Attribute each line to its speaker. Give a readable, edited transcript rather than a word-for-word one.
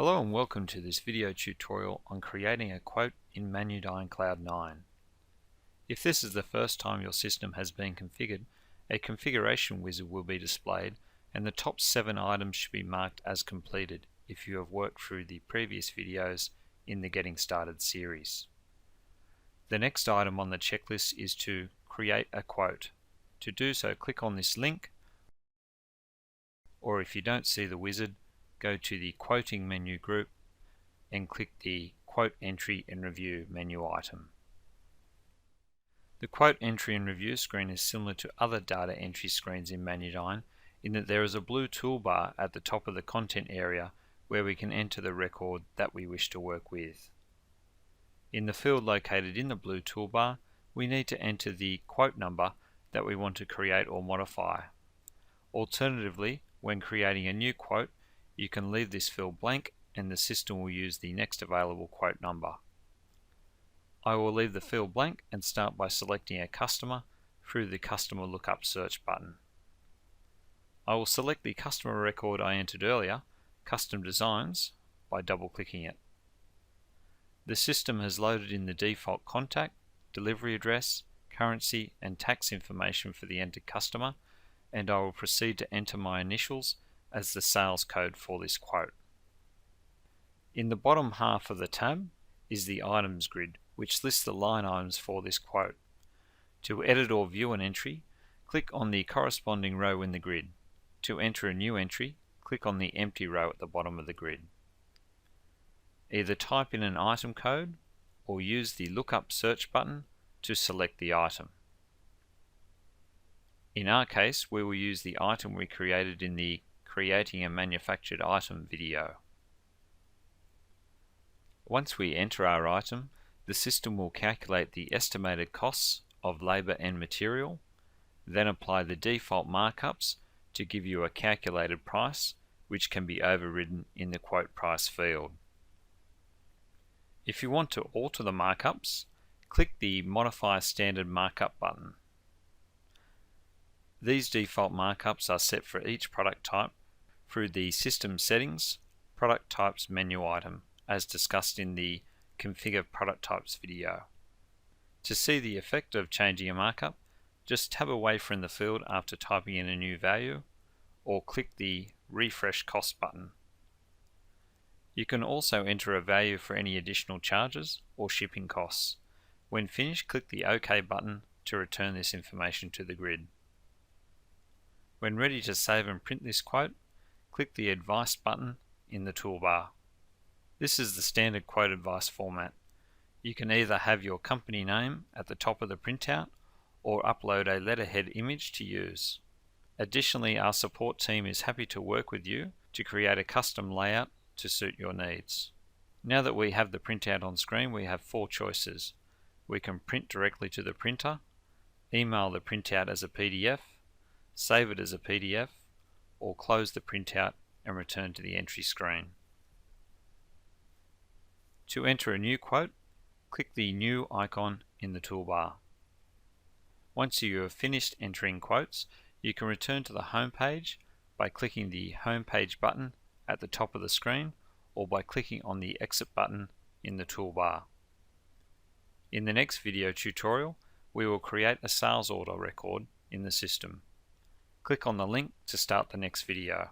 Speaker 1: Hello and welcome to this video tutorial on creating a quote in ManuDyn Cloud 9. If this is the first time your system has been configured, a configuration wizard will be displayed and the top 7 items should be marked as completed if you have worked through the previous videos in the Getting Started series. The next item on the checklist is to create a quote. To do so, click on this link, or if you don't see the wizard, go to the Quoting menu group and click the Quote Entry and Review menu item. The Quote Entry and Review screen is similar to other data entry screens in ManuDyn in that there is a blue toolbar at the top of the content area where we can enter the record that we wish to work with. In the field located in the blue toolbar, we need to enter the quote number that we want to create or modify. Alternatively, when creating a new quote, you can leave this field blank and the system will use the next available quote number. I will leave the field blank and start by selecting a customer through the Customer Lookup Search button. I will select the customer record I entered earlier, Custom Designs, by double-clicking it. The system has loaded in the default contact, delivery address, currency and tax information for the entered customer, and I will proceed to enter my initials as the sales code for this quote. In the bottom half of the tab is the items grid, which lists the line items for this quote. To edit or view an entry, click on the corresponding row in the grid. To enter a new entry, click on the empty row at the bottom of the grid. Either type in an item code or use the Lookup Search button to select the item. In our case, we will use the item we created in the Creating a Manufactured Item video. Once we enter our item, the system will calculate the estimated costs of labour and material, then apply the default markups to give you a calculated price, which can be overridden in the quote price field. If you want to alter the markups, click the Modify Standard Markup button. These default markups are set for each product type through the System Settings Product Types menu item, as discussed in the Configure Product Types video. To see the effect of changing a markup, just tab away from the field after typing in a new value, or click the Refresh Cost button. You can also enter a value for any additional charges or shipping costs. When finished, click the OK button to return this information to the grid. When ready to save and print this quote, click the Advice button in the toolbar. This is the standard quote advice format. You can either have your company name at the top of the printout or upload a letterhead image to use. Additionally, our support team is happy to work with you to create a custom layout to suit your needs. Now that we have the printout on screen, we have 4 choices. We can print directly to the printer, email the printout as a PDF, save it as a PDF, or close the printout and return to the entry screen. To enter a new quote, click the New icon in the toolbar. Once you have finished entering quotes, you can return to the home page by clicking the Home Page button at the top of the screen or by clicking on the Exit button in the toolbar. In the next video tutorial, we will create a sales order record in the system. Click on the link to start the next video.